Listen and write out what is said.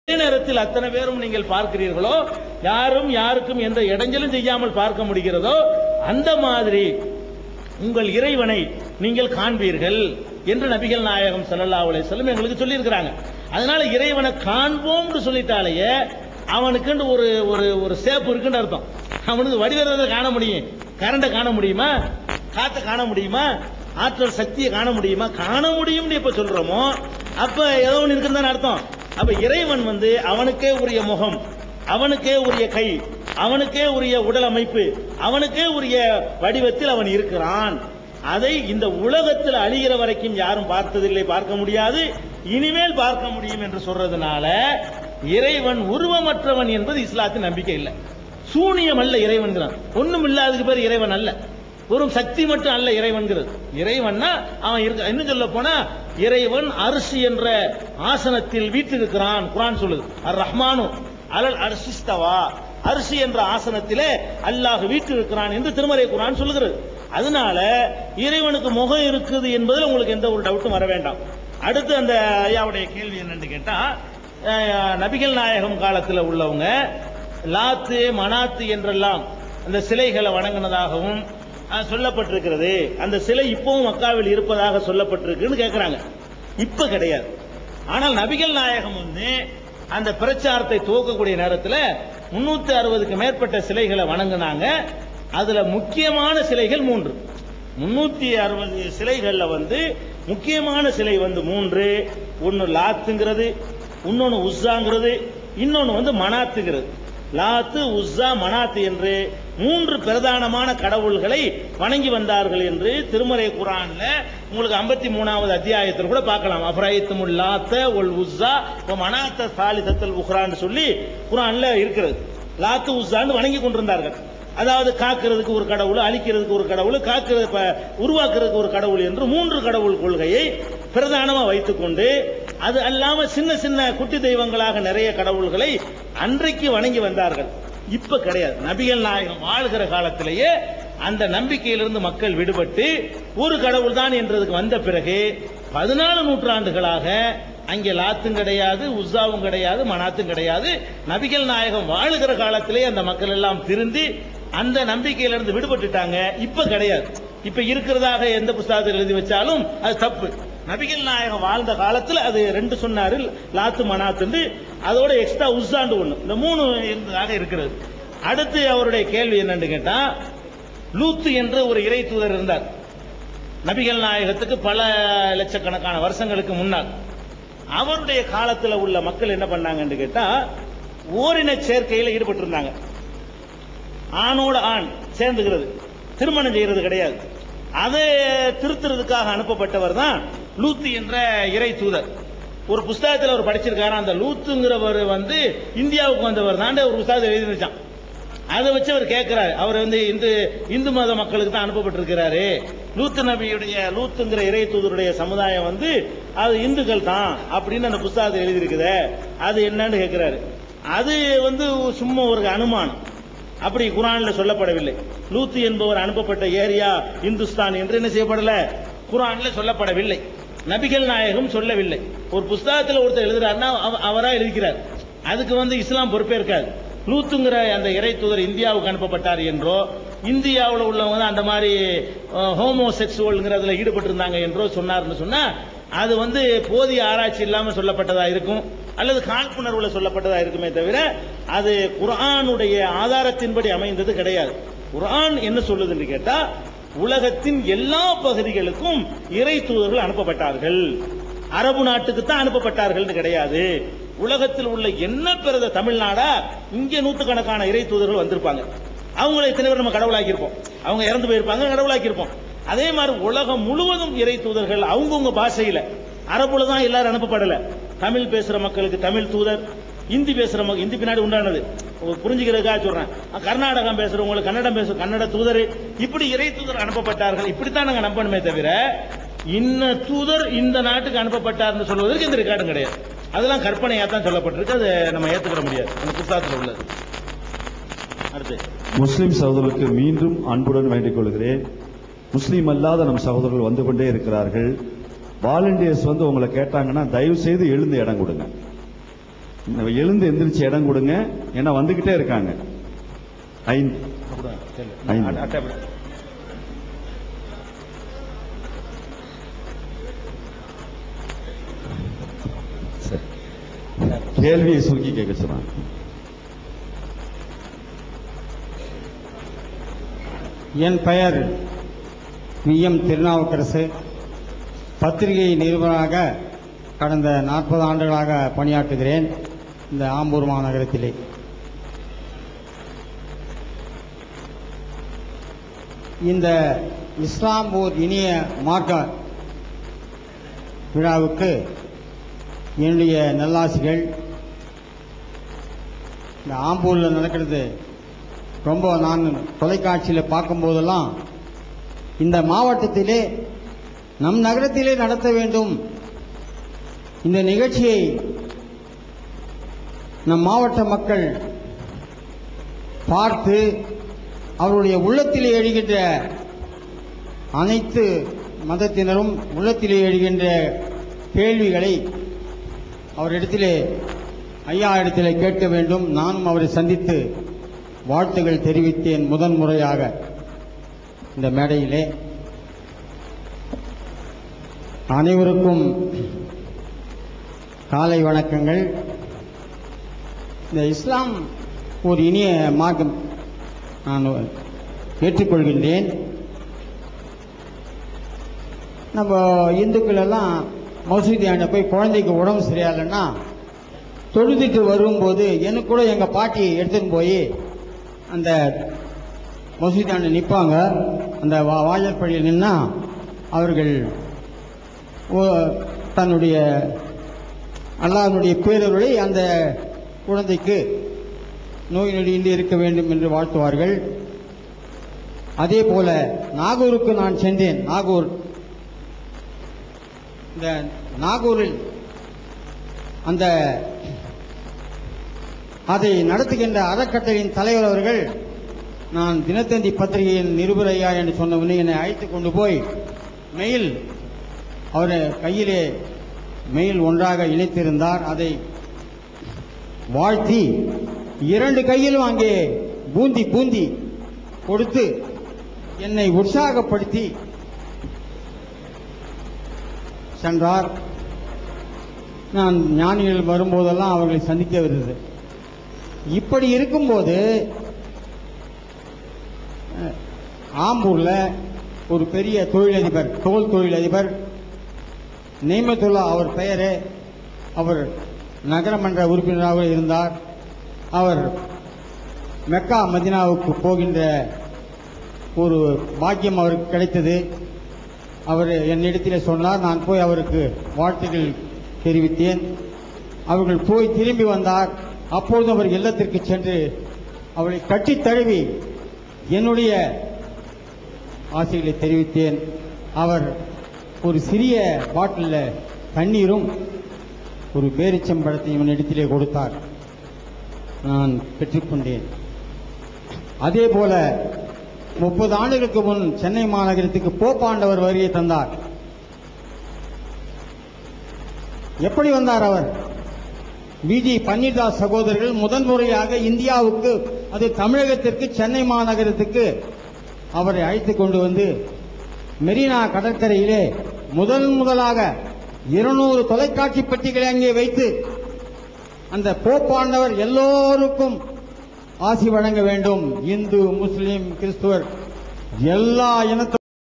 நேரத்தில் அத்தனை பேரும் நீங்கள் பார்க்கிறீர்களோ, யாரும் யாருக்கும் எந்த இடைஞ்சலும் செய்யாமல் பார்க்க முடிகிறதோ, அந்த மாதிரி உங்கள் இறைவனை நீங்கள் காண்பீர்கள் என்று நபிகள் நாயகம் ஸல்லல்லாஹு அலைஹி வஸல்லம் எங்களுக்கு சொல்லி இருக்கிறாங்க. அதனால இறைவனை காண்போம்னு சொல்லிட்டாலேயே அவனுக்கு ஒரு ஒரு சேப்பு இருக்குன்னு அர்த்தம். அவனுக்கு வடிவத்தை காண முடியும், கரண்டை காண முடியுமா, காத்த காண முடியுமா, ஆற்றல் சக்தியை காண முடியுமா? காண முடியும்னு எப்ப சொல்றோமோ அப்ப ஏதோ ஒன்று இருக்குன்னு அர்த்தம். அப்ப இறைவன் அவனுக்கே உரிய முகம், அவனுக்கே உரிய கை, அவனுக்கே உரிய உடல் அமைப்பு, அவனுக்கே உரிய வடிவத்தில் அவன் இருக்கிறான். அதை இந்த உலகத்தில் அழிகிற வரைக்கும் யாரும் பார்த்ததில்லை, பார்க்க முடியாது, இனிமேல் பார்க்க முடியும் என்று சொல்றதுனால இறைவன் உருவமற்றவன் என்பது இஸ்லாத்தின் நம்பிக்கை இல்லை. சூனியம் அல்ல இறைவன், ஒண்ணும் இல்லாததுக்கு பேர் இறைவன் அல்ல. ஒரு சக்தி மட்டும் அல்ல இறைவன்கிறது. இறைவன்னா அவன் இருக்க. இன்னும் சொல்ல போனா இறைவன் அரிசி என்ற ஆசனத்தில் வீற்றிருக்கிறான். குர்ஆன் சொல்லுது, அர் ரஹ்மானு அலல் அர்ஷிஸ்தவா, அரிசி என்ற ஆசனத்திலே அல்லாஹ் வீற்றிருக்கிறான் என்று திருமறை குர்ஆன் சொல்லுகிறது. அதனால இறைவனுக்கு முகம் இருக்குது என்பதில் உங்களுக்கு எந்த ஒரு டவுட்டும் வர வேண்டாம். அடுத்து அந்த ஐயாவுடைய கேள்வி என்னன்னு கேட்டா, நபிகள் நாயகம் காலத்தில் உள்ளவங்க லாத்து மனாத்து என்றெல்லாம் அந்த சிலைகளை வணங்கினதாகவும் சொல்லப்பட்டிருக்கிறது. அந்த சிலை இப்பவும் மக்காவில் இருப்பதாக சொல்லப்பட்டிருக்குன்னு கேட்கிறாங்க. இப்ப கிடையாது. ஆனால் நபிகள் நாயகம் அந்த பிரச்சாரத்தை துவக்கக்கூடிய நேரத்தில் 360க்கு மேற்பட்ட சிலைகளை வணங்கினாங்க. அதுல முக்கியமான சிலைகள் 3. 360 சிலைகள்ல முக்கியமான சிலை 3. ஒன்னு லாத்துங்கிறது, இன்னொன்னு உஸ்ஸாங்கிறது, இன்னொன்னு மனாத்துங்கிறது. லாத்து, உஸ்ஸா, மனாத்து என்று 3 பிரதானமான கடவுள்களை வணங்கி வந்தார்கள் என்று திருமறை குர்ஆன்ல உங்களுக்கு 53வது அத்தியாயத்தில் கூட பார்க்கலாம். அஃபரைத்துமுல் லாத்த வல் உஸ்ஸா வ மனாத்த சாலிசத்துல் உக்ரான்னு சொல்லி குர்ஆன்ல இருக்கிறது. லாத்து உஸ்ஸான்னு வணங்கி கொண்டிருந்தார்கள். அதாவது காக்கிறதுக்கு ஒரு கடவுள், அழிக்கிறதுக்கு ஒரு கடவுள், உருவாக்குறதுக்கு ஒரு கடவுள் என்று 3 கடவுள் கொள்கையை பிரதானமா வைத்துக்கொண்டு, அது அல்லாம சின்ன சின்ன குட்டி தெய்வங்களாக நிறைய கடவுள்களை அன்றைக்கு வணங்கி வந்தார்கள். இப்ப கிடையாது. நபிகள் நாயகம் வாழ்கிற காலத்திலேயே அந்த நம்பிக்கையிலிருந்து மக்கள் விடுபட்டு ஒரு கடவுள் தான் என்றதுக்கு வந்த பிறகு 14 நூற்றாண்டுகளாக அங்கே லாத்தும் கிடையாது, உஸ்ஸாவும் கிடையாது, மனாத்தும் கிடையாது. நபிகள் நாயகம் வாழுகிற காலத்திலேயே அந்த மக்கள் எல்லாம் திருந்தி அந்த நம்பிக்கையிலிருந்து விடுபட்டுட்டாங்க. இப்ப கிடையாது. இப்ப இருக்கிறதாக எந்த புத்தகத்தில் எழுதி வச்சாலும் அது தப்பு. நபிகள் நாயகம் வாழ்ந்த காலத்தில் அது 2 சொன்னாரு, லாத்து மனாத்து, அதோட எக்ஸ்ட்ரா உஸ்ஸாண்டு 1, இந்த 3 இருந்ததாக இருக்கிறது. அடுத்து அவருடைய கேள்வி என்னன்னு கேட்டா, லூத்து என்ற ஒரு இறை தூதர் இருந்தார் நபிகள் நாயகத்துக்கு பல லட்சக்கணக்கான வருஷங்களுக்கு முன்னால். அவருடைய காலத்தில் உள்ள மக்கள் என்ன பண்ணாங்கன்னு கேட்டா, ஓரின சேர்க்கையில் ஈடுபட்டு இருந்தாங்க. ஆணோட ஆண் சேர்ந்துகிறது, திருமணம் செய்யறது கிடையாது. அதை திருத்துறதுக்காக அனுப்பப்பட்டவர் தான் லூத்து என்ற இறை தூதர். ஒரு புஸ்தகத்தில் அவர் படிச்சிருக்காரு. அந்த லூத்துங்கிறவர் இந்தியாவுக்கு வந்தவர் தான் ஒரு புஸ்தகத்தை எழுதி வச்சான். அதை வச்சு அவர் கேட்கிறாரு, அவர் இந்து மத மக்களுக்கு தான் அனுப்பப்பட்டிருக்கிறாரு. லூத்து நபியுடைய, லூத்துங்கிற இறை தூதருடைய சமுதாயம் அது இந்துக்கள் தான் அப்படின்னு அந்த புஸ்தகத்தை எழுதியிருக்குது, அது என்னன்னு கேட்கிறாரு. அது சும்மா ஒரு அனுமானம், அப்படி குர்ஆன்ல சொல்லப்படவில்லை. லூத்து என்பவர் அனுப்பப்பட்ட ஏரியா இந்துஸ்தான் என்று என்ன செய்யப்படல, குர்ஆன்ல சொல்லப்படவில்லை. நபிகள் நாயகம் சொல்லவில்லை. ஒரு புஸ்தகத்தில் ஒருத்தர் எழுதுறாருன்னா அவரா எழுதிக்கிறார். அதுக்கு இஸ்லாம் பொறுப்பேற்காது. லூத்துங்கிற அந்த இறை தூதர் இந்தியாவுக்கு அனுப்பப்பட்டார் என்றோ, இந்தியாவில் உள்ளவங்க அந்த மாதிரி ஹோமோசெக்சுவல்ங்கிறதுல ஈடுபட்டு இருந்தாங்க என்றோ சொன்னார்னு சொன்னா அது போதிய ஆராய்ச்சி இல்லாமல் சொல்லப்பட்டதா இருக்கும், அல்லது காழ்ப்புணர்வுல சொல்லப்பட்டதா இருக்குமே தவிர அது குர்ஆனுடைய ஆதாரத்தின்படி அமைந்தது கிடையாது. குர்ஆன் என்ன சொல்லுதுன்னு கேட்டா, உலகத்தின் எல்லா பகுதிகளுக்கும் இறை தூதர்கள் அனுப்பப்பட்டார்கள். அரபு நாட்டுக்கு தான் அனுப்பப்பட்டார்கள் கிடையாது. உலகத்தில் உள்ள என்ன பிறந்த தமிழ்நாடா, இங்கே நூற்றுக்கணக்கான இறை தூதர்கள் வந்திருப்பாங்க. அவங்களை இத்தனை பேர் நம்ம கடவுளாக்கி இருப்போம், அவங்க இறந்து போயிருப்பாங்க, கடவுளாக்கி இருப்போம். அதே மாதிரி உலகம் முழுவதும் இறை தூதர்கள் அவங்கவுங்க பாஷையில, அரபுல தான் எல்லாரும் அனுப்பப்படல. தமிழ் பேசுற மக்களுக்கு தமிழ் தூதர், இந்தி பேசுற இந்தி பின்னாடி உண்டானது புரிஞ்சுக்கிறதுக்காக சொல்றேன். கர்நாடகம் பேசுறவங்களுக்கு கன்னட தூதர், இப்படி இறை தூதர் அனுப்பப்பட்டார்கள். இப்படித்தான் நாங்க நம்பணுமே தவிர இன்ன தூதர் இந்த நாட்டுக்கு அனுப்பப்பட்டார்னு சொல்வதற்கு எந்த ரெக்கார்டும் கிடையாது. அதெல்லாம் கற்பனையா தான் சொல்லப்பட்டிருக்கு, அதை நம்ம ஏத்துக்கிற முடியாது. அந்த புத்தகத்தில் உள்ளது. அடுத்து முஸ்லிம் சகோதரர்களுக்கு மீண்டும் அன்புடன் வேண்டிக் கொள்கிறேன். முஸ்லீம் அல்லாத நம் சகோதரர்கள் வந்து கொண்டே இருக்கிறார்கள். வாலண்டியர்ஸ் உங்களை கேட்டாங்கன்னா தயவு செய்து எழுந்து இடம் கொடுங்க. எழுந்து எந்திரிச்சு இடம் கொடுங்க, ஏன்னா வந்துகிட்டே இருக்காங்க. 5 கேள்வியை சுருக்கி கேட்க சொல்றாங்க. என் பெயர் வி.எம். திருநாவுக்கரசு. பத்திரிகை நிருபராக கடந்த 40 ஆண்டுகளாக பணியாற்றுகிறேன் இந்த ஆம்பூர் மாநகரத்திலே. இந்த இஸ்லாம் ஓர் இனிய மார்க்க விழாவுக்கு என்னுடைய நல்லாசிகள். இந்த ஆம்பூரில் நடக்கிறது ரொம்ப நான் தொலைக்காட்சியில் பார்க்கும்போதெல்லாம் இந்த மாவட்டத்திலே நம் நகரத்திலே நடத்த வேண்டும், இந்த நிகழ்ச்சியை நம் மாவட்ட மக்கள் பார்த்து அவருடைய உள்ளத்திலே எழுகின்ற அனைத்து மதத்தினரும் உள்ளத்திலே எழுகின்ற கேள்விகளை அவரிடத்திலே ஐயா இடத்திலே கேட்க வேண்டும். நானும் அவரை சந்தித்து வாழ்த்துகள் தெரிவித்தேன் முதன் முறையாக இந்த மேடையிலே. அனைவருக்கும் காலை வணக்கங்கள். இந்த இஸ்லாம் ஒரு இனிய மார்க்கம் நான் ஏற்றுக்கொள்கின்றேன். நம்ம இந்துக்கள் எல்லாம் மசூதியாண்ட போய் குழந்தைக்கு உடம்பு சரியாயில்லைன்னா தொழுதுட்டு வரும்போது எனக்கு கூட எங்கள் பாட்டி எடுத்துன்னு போய் அந்த மசூதியாண்ட நிற்பாங்க. அந்த வாசற்படியில் நின்னா அவர்கள் தன்னுடைய அல்லாஹ்வுடைய பேரருளை அந்த குழந்தைக்கு நோய் நொடியின்றி இருக்க வேண்டும் என்று வாழ்த்துவார்கள். அதே போல நாகூருக்கு நான் சென்றேன். இந்த நாகூரில் அதை நடத்துகின்ற அறக்கட்டளையின் தலைவர் அவர்கள், நான் தினத்தந்தி பத்திரிகையின் நிருபரையா என்று சொன்னவனே என்னை அழைத்துக் கொண்டு போய் மெயில், அவர் கையிலே மெயில் ஒன்றாக இணைத்திருந்தார். அதை வாழ்த்தி 2 கையிலும் அங்கே பூந்தி கொடுத்து என்னை உற்சாகப்படுத்தி சென்றார். நான் ஞானிகள் வரும்போதெல்லாம் அவர்களை சந்திக்க வருது. இப்படி இருக்கும்போது ஆம்பூர்ல ஒரு பெரிய தொழிலதிபர், தோல் தொழிலதிபர் நெய்மத்துல்லா அவர் பெயரே, அவர் நகரமன்ற உறுப்பினராக இருந்தார். அவர் மெக்கா மதினாவுக்கு போகின்ற ஒரு பாக்கியம் அவருக்கு கிடைத்தது. அவர் என்னிடத்தில் சொன்னார். நான் போய் அவருக்கு வாழ்த்துக்கள் தெரிவித்தேன். அவர்கள் போய் திரும்பி வந்தார். அப்பொழுது அவர் இல்லத்திற்கு சென்று அவரை கட்டித் தழுவி என்னுடைய ஆசைகளை தெரிவித்தேன். அவர் ஒரு சிறிய பாட்டிலில் தண்ணீரும் ஒரு பேரிச்சம்பழத்தையும் என்னிடத்திலே கொடுத்தார். நான் பெற்றுக்கொண்டேன். அதே போல 30 ஆண்டுகளுக்கு முன் சென்னை மாநகரத்துக்கு போப்பாண்டவர் வருகை தந்தார். எப்படி வந்தார் அவர்? வி.ஜி. பன்னீர்தாஸ் சகோதரர்கள் முதன்முறையாக இந்தியாவுக்கு, அது தமிழகத்திற்கு, சென்னை மாநகரத்துக்கு அவரை அழைத்துக் கொண்டு வந்து மெரினா கடற்கரையிலே முதலாக 200 தொலைக்காட்சி பெட்டிகளை அங்கே வைத்து அந்த போப்பாண்டவர் எல்லோருக்கும் ஆசி வழங்க வேண்டும், இந்து, முஸ்லிம், கிறிஸ்துவர் எல்லா இனத்தார்